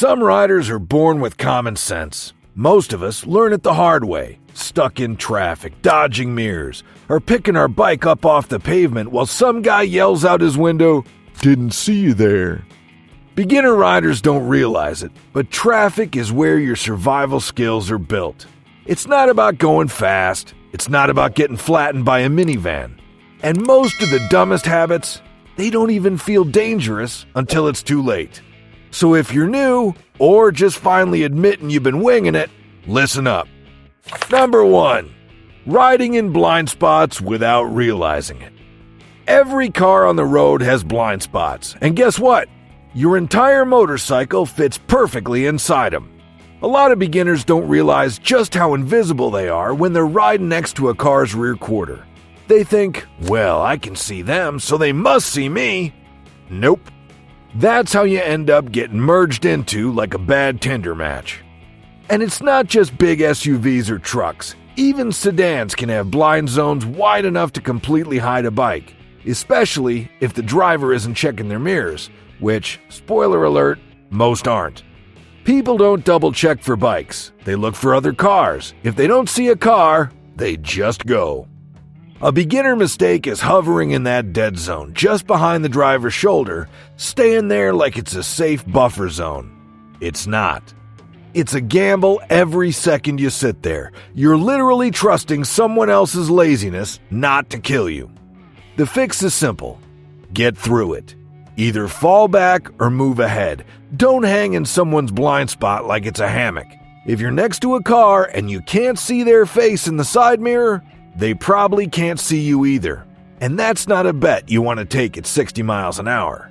Some riders are born with common sense. Most of us learn it the hard way, stuck in traffic, dodging mirrors, or picking our bike up off the pavement while some guy yells out his window, "Didn't see you there." Beginner riders don't realize it, but traffic is where your survival skills are built. It's not about going fast. It's not about getting flattened by a minivan. And most of the dumbest habits, they don't even feel dangerous until it's too late. So if you're new, or just finally admitting you've been winging it, listen up. Number 1. Riding in blind spots without realizing it. Every car on the road has blind spots, and guess what? Your entire motorcycle fits perfectly inside them. A lot of beginners don't realize just how invisible they are when they're riding next to a car's rear quarter. They think, well, I can see them, so they must see me. Nope. That's how you end up getting merged into like a bad Tinder match. And it's not just big SUVs or trucks. Even sedans can have blind zones wide enough to completely hide a bike, especially if the driver isn't checking their mirrors, which, spoiler alert, most aren't. People don't double check for bikes. They look for other cars. If they don't see a car, they just go. A beginner mistake is hovering in that dead zone just behind the driver's shoulder, staying there like it's a safe buffer zone. It's not. It's a gamble every second you sit there. You're literally trusting someone else's laziness not to kill you. The fix is simple. Get through it. Either fall back or move ahead. Don't hang in someone's blind spot like it's a hammock. If you're next to a car and you can't see their face in the side mirror, they probably can't see you either. And that's not a bet you want to take at 60 miles an hour.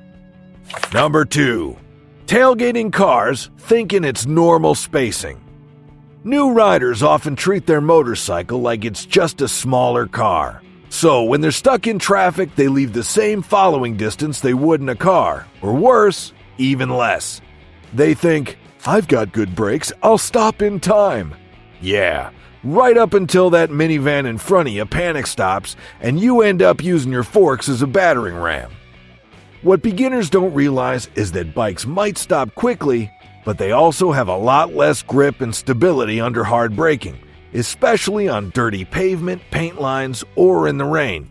Number 2. Tailgating cars thinking it's normal spacing. New riders often treat their motorcycle like it's just a smaller car. So when they're stuck in traffic, they leave the same following distance they would in a car, or worse, even less. They think, I've got good brakes, I'll stop in time. Yeah, right up until that minivan in front of you panic stops and you end up using your forks as a battering ram. What beginners don't realize is that bikes might stop quickly, but they also have a lot less grip and stability under hard braking, especially on dirty pavement, paint lines, or in the rain.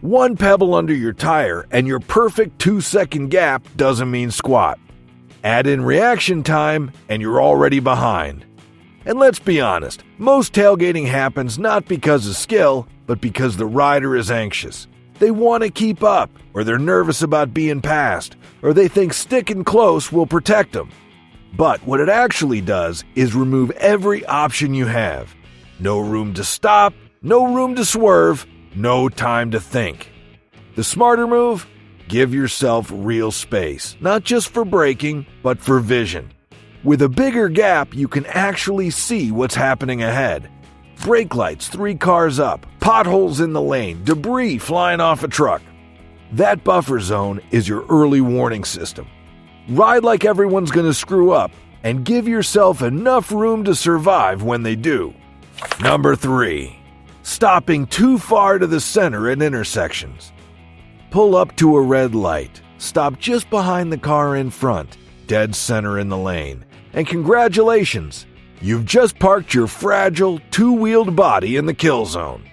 One pebble under your tire and your perfect 2-second gap doesn't mean squat. Add in reaction time and you're already behind. And let's be honest, most tailgating happens not because of skill, but because the rider is anxious. They want to keep up, or they're nervous about being passed, or they think sticking close will protect them. But what it actually does is remove every option you have. No room to stop, no room to swerve, no time to think. The smarter move? Give yourself real space, not just for braking, but for vision. With a bigger gap, you can actually see what's happening ahead. Brake lights 3 cars up, potholes in the lane, debris flying off a truck. That buffer zone is your early warning system. Ride like everyone's going to screw up, and give yourself enough room to survive when they do. Number 3. Stopping too far to the center at intersections. Pull up to a red light. Stop just behind the car in front, dead center in the lane. And congratulations, you've just parked your fragile, 2-wheeled body in the kill zone.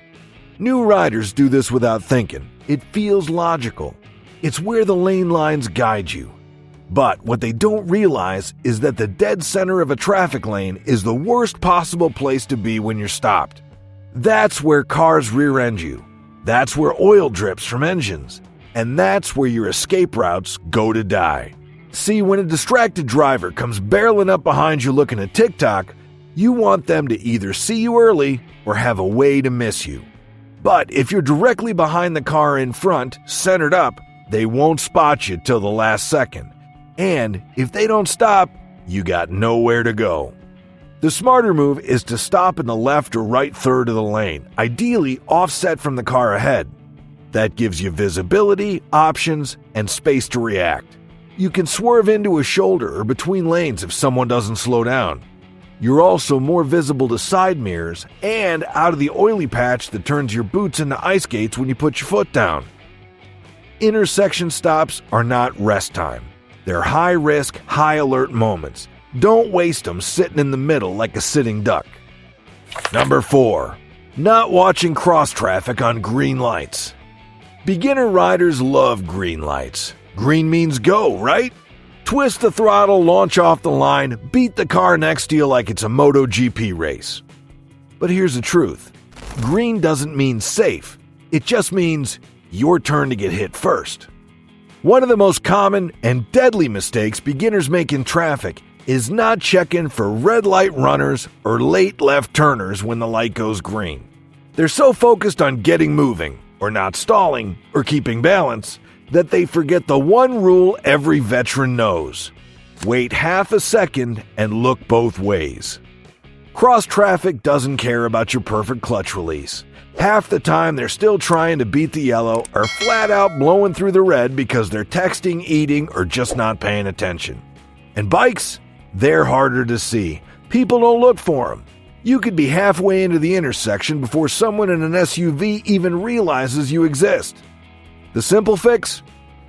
New riders do this without thinking. It feels logical. It's where the lane lines guide you. But what they don't realize is that the dead center of a traffic lane is the worst possible place to be when you're stopped. That's where cars rear-end you. That's where oil drips from engines. And that's where your escape routes go to die. See, when a distracted driver comes barreling up behind you looking at TikTok, you want them to either see you early or have a way to miss you. But if you're directly behind the car in front, centered up, they won't spot you till the last second. And if they don't stop, you got nowhere to go. The smarter move is to stop in the left or right third of the lane, ideally offset from the car ahead. That gives you visibility, options, and space to react. You can swerve into a shoulder or between lanes if someone doesn't slow down. You're also more visible to side mirrors and out of the oily patch that turns your boots into ice skates when you put your foot down. Intersection stops are not rest time. They're high-risk, high-alert moments. Don't waste them sitting in the middle like a sitting duck. Number 4. Not watching cross traffic on green lights. Beginner riders love green lights. Green means go, right? Twist the throttle, launch off the line, beat the car next to you like it's a MotoGP race. But here's the truth. Green doesn't mean safe. It just means your turn to get hit first. One of the most common and deadly mistakes beginners make in traffic is not checking for red light runners or late left turners when the light goes green. They're so focused on getting moving, or not stalling, or keeping balance, that they forget the one rule every veteran knows. Wait half a second and look both ways. Cross traffic doesn't care about your perfect clutch release. Half the time they're still trying to beat the yellow or flat out blowing through the red because they're texting, eating, or just not paying attention. And bikes? They're harder to see. People don't look for them. You could be halfway into the intersection before someone in an SUV even realizes you exist. The simple fix?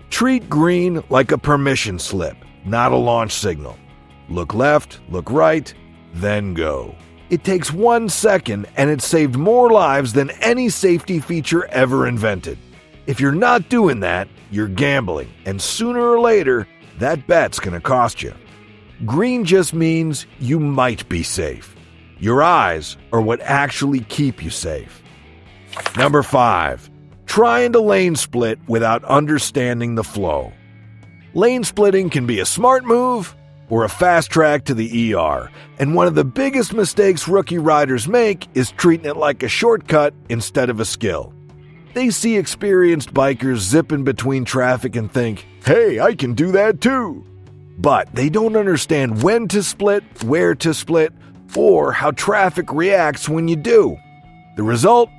Treat green like a permission slip, not a launch signal. Look left, look right, then go. It takes 1 second and it saved more lives than any safety feature ever invented. If you're not doing that, you're gambling, and sooner or later, that bet's gonna cost you. Green just means you might be safe. Your eyes are what actually keep you safe. Number 5. Trying to lane split without understanding the flow. Lane splitting can be a smart move or a fast track to the ER, and one of the biggest mistakes rookie riders make is treating it like a shortcut instead of a skill. They see experienced bikers zipping between traffic and think, hey, I can do that too. But they don't understand when to split, where to split, or how traffic reacts when you do. The result?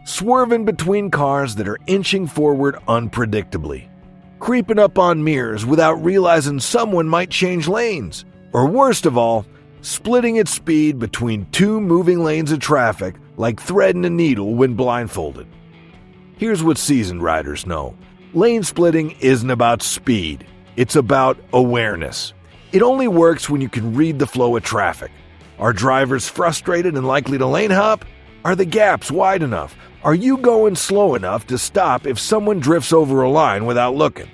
Swerving between cars that are inching forward unpredictably. Creeping up on mirrors without realizing someone might change lanes. Or worst of all, splitting at speed between two moving lanes of traffic like threading a needle when blindfolded. Here's what seasoned riders know. Lane splitting isn't about speed. It's about awareness. It only works when you can read the flow of traffic. Are drivers frustrated and likely to lane hop? Are the gaps wide enough? Are you going slow enough to stop if someone drifts over a line without looking?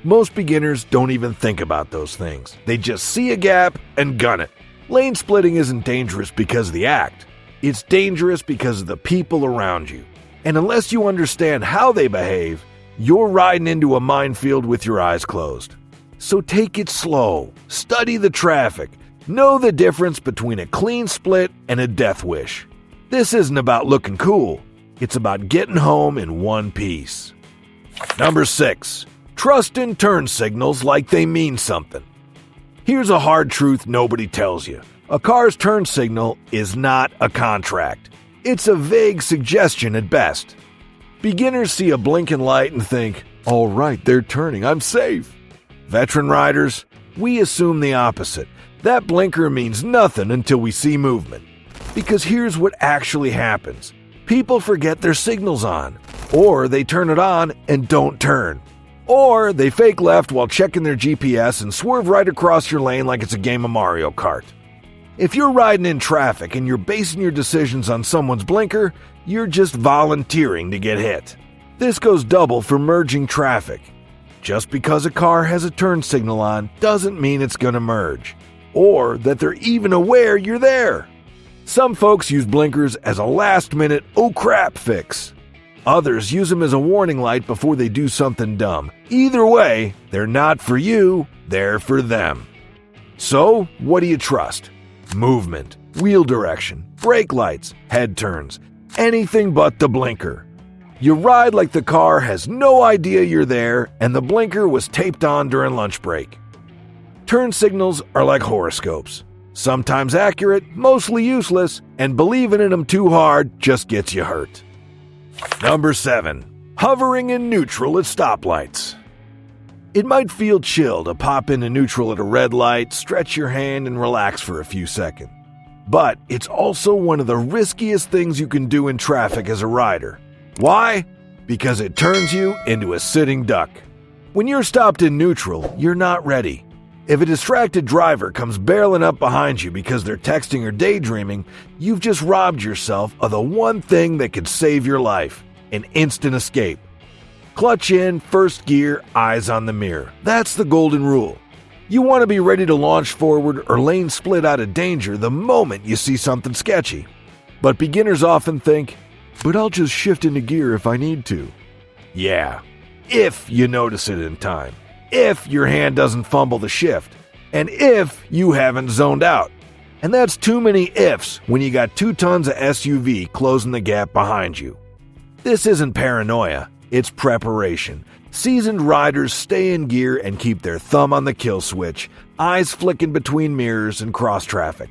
Most beginners don't even think about those things. They just see a gap and gun it. Lane splitting isn't dangerous because of the act. It's dangerous because of the people around you. And unless you understand how they behave, you're riding into a minefield with your eyes closed. So take it slow. Study the traffic. Know the difference between a clean split and a death wish. This isn't about looking cool. It's about getting home in one piece. Number 6. Trust in turn signals like they mean something. Here's a hard truth nobody tells you. A car's turn signal is not a contract. It's a vague suggestion at best. Beginners see a blinking light and think, all right, they're turning, I'm safe. Veteran riders, we assume the opposite. That blinker means nothing until we see movement. Because here's what actually happens. People forget their signal's on, or they turn it on and don't turn. Or they fake left while checking their GPS and swerve right across your lane like it's a game of Mario Kart. If you're riding in traffic and you're basing your decisions on someone's blinker, you're just volunteering to get hit. This goes double for merging traffic. Just because a car has a turn signal on doesn't mean it's going to merge, or that they're even aware you're there. Some folks use blinkers as a last-minute oh crap fix. Others use them as a warning light before they do something dumb. Either way, they're not for you, they're for them. So, what do you trust? Movement, wheel direction, brake lights, head turns, anything but the blinker. You ride like the car has no idea you're there and the blinker was taped on during lunch break. Turn signals are like horoscopes. Sometimes accurate, mostly useless, and believing in them too hard just gets you hurt. Number 7. Hovering in neutral at stoplights. It might feel chill to pop into neutral at a red light, stretch your hand, and relax for a few seconds. But it's also one of the riskiest things you can do in traffic as a rider. Why? Because it turns you into a sitting duck. When you're stopped in neutral, you're not ready. If a distracted driver comes barreling up behind you because they're texting or daydreaming, you've just robbed yourself of the one thing that could save your life: an instant escape. Clutch in, first gear, eyes on the mirror. That's the golden rule. You want to be ready to launch forward or lane split out of danger the moment you see something sketchy. But beginners often think, but I'll just shift into gear if I need to. Yeah, if you notice it in time. If your hand doesn't fumble the shift. And if you haven't zoned out. And that's too many ifs when you got 2 tons of SUV closing the gap behind you. This isn't paranoia, it's preparation. Seasoned riders stay in gear and keep their thumb on the kill switch, eyes flicking between mirrors and cross traffic.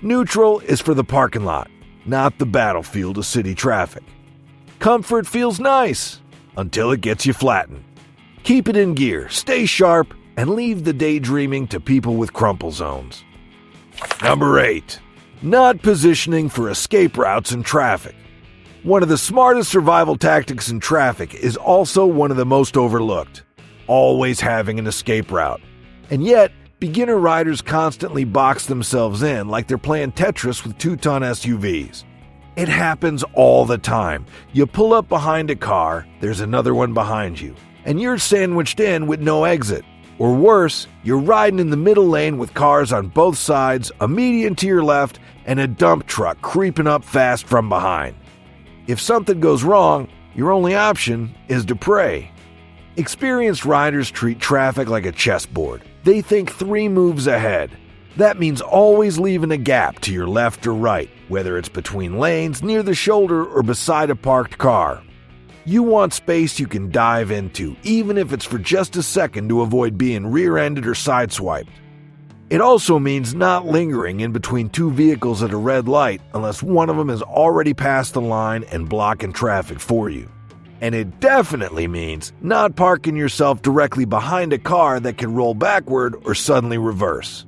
Neutral is for the parking lot, not the battlefield of city traffic. Comfort feels nice until it gets you flattened. Keep it in gear, stay sharp, and leave the daydreaming to people with crumple zones. Number 8. Not positioning for escape routes in traffic. One of the smartest survival tactics in traffic is also one of the most overlooked. Always having an escape route. And yet, beginner riders constantly box themselves in like they're playing Tetris with 2-ton SUVs. It happens all the time. You pull up behind a car, there's another one behind you, and you're sandwiched in with no exit. Or worse, you're riding in the middle lane with cars on both sides, a median to your left, and a dump truck creeping up fast from behind. If something goes wrong, your only option is to pray. Experienced riders treat traffic like a chessboard. They think 3 moves ahead. That means always leaving a gap to your left or right, whether it's between lanes, near the shoulder, or beside a parked car. You want space you can dive into, even if it's for just a second, to avoid being rear-ended or sideswiped. It also means not lingering in between 2 vehicles at a red light unless one of them has already passed the line and blocking traffic for you. And it definitely means not parking yourself directly behind a car that can roll backward or suddenly reverse.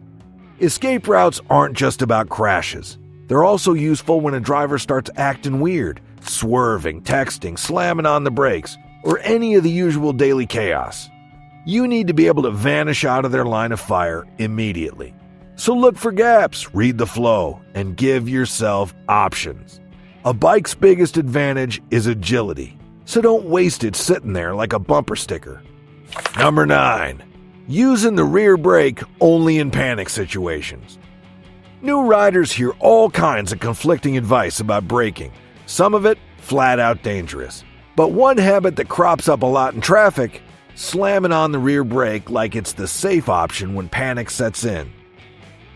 Escape routes aren't just about crashes. They're also useful when a driver starts acting weird, swerving, texting, slamming on the brakes, or any of the usual daily chaos. You need to be able to vanish out of their line of fire immediately. So look for gaps, read the flow, and give yourself options. A bike's biggest advantage is agility, so don't waste it sitting there like a bumper sticker. Number 9. Using the rear brake only in panic situations. New riders hear all kinds of conflicting advice about braking, some of it flat out dangerous. But one habit that crops up a lot in traffic: slamming on the rear brake like it's the safe option when panic sets in.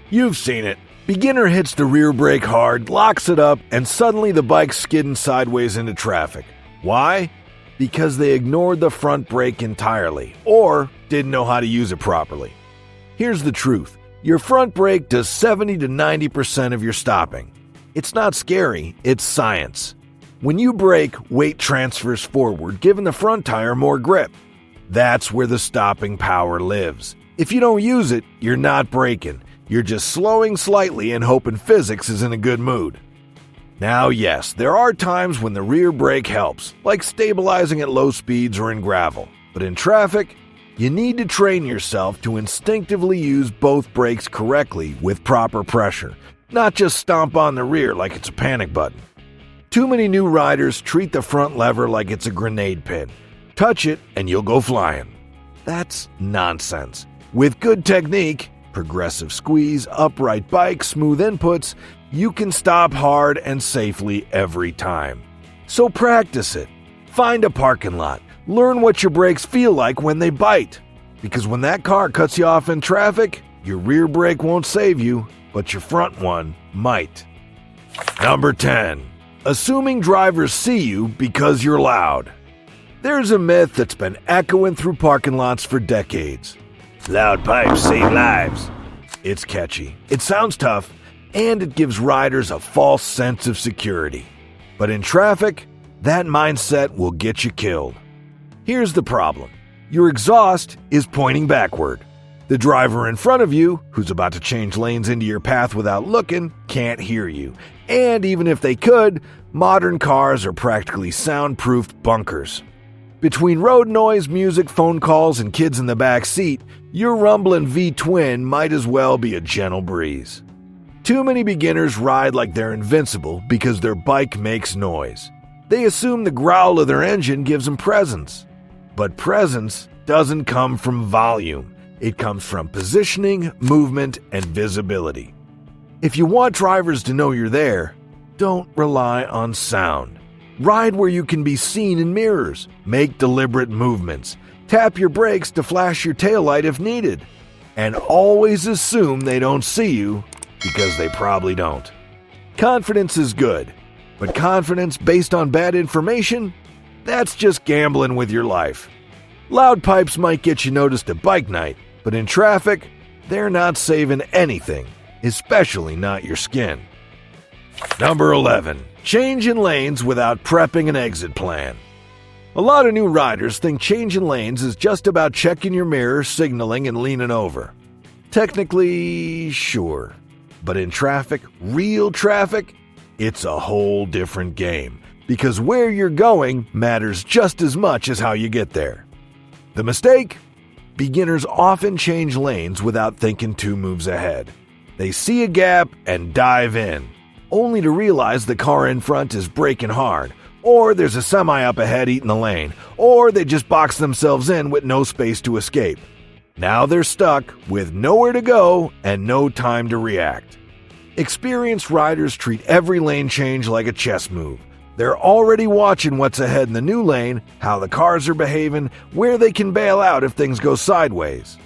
You've seen it. Beginner hits the rear brake hard, locks it up, and suddenly the bike's skidding sideways into traffic. Why? Because they ignored the front brake entirely, or didn't know how to use it properly. Here's the truth. Your front brake does 70 to 90% of your stopping. It's not scary, it's science. When you brake, weight transfers forward, giving the front tire more grip. That's where the stopping power lives. If you don't use it, you're not braking. You're just slowing slightly and hoping physics is in a good mood. Now, yes, there are times when the rear brake helps, like stabilizing at low speeds or in gravel. But in traffic, you need to train yourself to instinctively use both brakes correctly with proper pressure, not just stomp on the rear like it's a panic button. Too many new riders treat the front lever like it's a grenade pin. Touch it and you'll go flying. That's nonsense. With good technique, progressive squeeze, upright bike, smooth inputs, you can stop hard and safely every time. So practice it. Find a parking lot. Learn what your brakes feel like when they bite. Because when that car cuts you off in traffic, your rear brake won't save you, but your front one might. Number 10. Assuming drivers see you because you're loud. There's a myth that's been echoing through parking lots for decades. Loud pipes save lives. It's catchy, it sounds tough, and it gives riders a false sense of security. But in traffic, that mindset will get you killed. Here's the problem. Your exhaust is pointing backward. The driver in front of you, who's about to change lanes into your path without looking, can't hear you. And even if they could, modern cars are practically soundproofed bunkers. Between road noise, music, phone calls, and kids in the back seat, your rumbling V-twin might as well be a gentle breeze. Too many beginners ride like they're invincible because their bike makes noise. They assume the growl of their engine gives them presence. But presence doesn't come from volume. It comes from positioning, movement, and visibility. If you want drivers to know you're there, don't rely on sound. Ride where you can be seen in mirrors. Make deliberate movements. Tap your brakes to flash your taillight if needed. And always assume they don't see you, because they probably don't. Confidence is good, but confidence based on bad information? That's just gambling with your life. Loud pipes might get you noticed at bike night, but in traffic, they're not saving anything, especially not your skin. Number 11. Changing lanes without prepping an exit plan. A lot of new riders think changing lanes is just about checking your mirror, signaling, and leaning over. Technically, sure. But in traffic, real traffic, it's a whole different game. Because where you're going matters just as much as how you get there. The mistake? Beginners often change lanes without thinking 2 moves ahead. They see a gap and dive in, only to realize the car in front is braking hard, or there's a semi up ahead eating the lane, or they just box themselves in with no space to escape. Now they're stuck with nowhere to go and no time to react. Experienced riders treat every lane change like a chess move. They're already watching what's ahead in the new lane, how the cars are behaving, where they can bail out if things go sideways.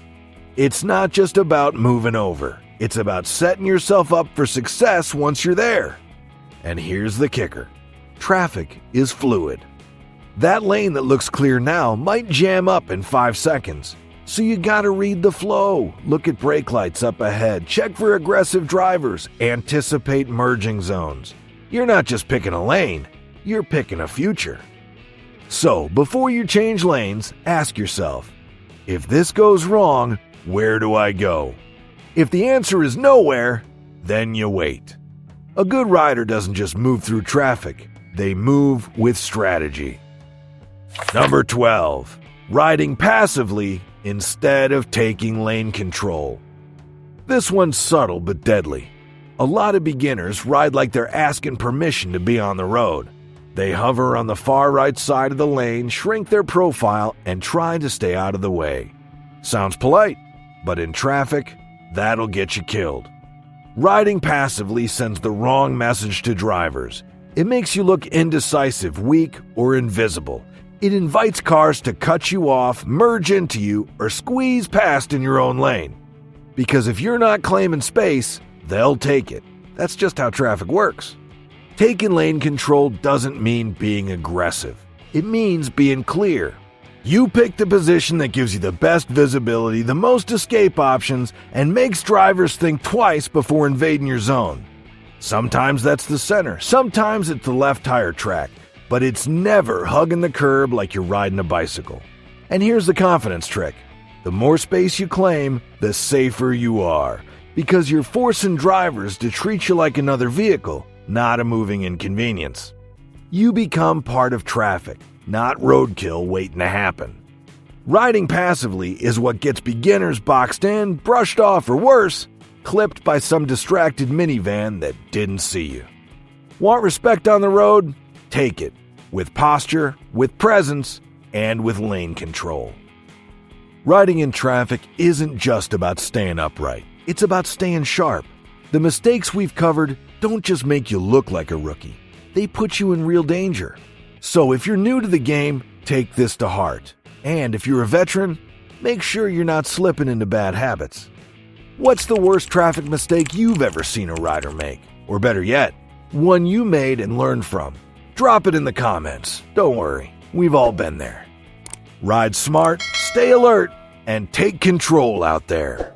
It's not just about moving over. It's about setting yourself up for success once you're there. And here's the kicker. Traffic is fluid. That lane that looks clear now might jam up in 5 seconds. So you gotta read the flow, look at brake lights up ahead, check for aggressive drivers, anticipate merging zones. You're not just picking a lane, you're picking a future. So before you change lanes, ask yourself, if this goes wrong, where do I go? If the answer is nowhere, then you wait. A good rider doesn't just move through traffic, they move with strategy. Number 12. Riding passively instead of taking lane control. This one's subtle but deadly. A lot of beginners ride like they're asking permission to be on the road. They hover on the far right side of the lane, shrink their profile, and try to stay out of the way. Sounds polite, but in traffic, that'll get you killed. Riding passively sends the wrong message to drivers. It makes you look indecisive, weak, or invisible. It invites cars to cut you off, merge into you, or squeeze past in your own lane. Because if you're not claiming space, they'll take it. That's just how traffic works. Taking lane control doesn't mean being aggressive. It means being clear. You pick the position that gives you the best visibility, the most escape options, and makes drivers think twice before invading your zone. Sometimes that's the center, sometimes it's the left tire track, but it's never hugging the curb like you're riding a bicycle. And here's the confidence trick. The more space you claim, the safer you are, because you're forcing drivers to treat you like another vehicle, not a moving inconvenience. You become part of traffic, not roadkill waiting to happen. Riding passively is what gets beginners boxed in, brushed off, or worse, clipped by some distracted minivan that didn't see you. Want respect on the road? Take it, with posture, with presence, and with lane control. Riding in traffic isn't just about staying upright. It's about staying sharp. The mistakes we've covered don't just make you look like a rookie. They put you in real danger. So if you're new to the game, take this to heart. And if you're a veteran, make sure you're not slipping into bad habits. What's the worst traffic mistake you've ever seen a rider make? Or better yet, one you made and learned from? Drop it in the comments. Don't worry, we've all been there. Ride smart, stay alert, and take control out there.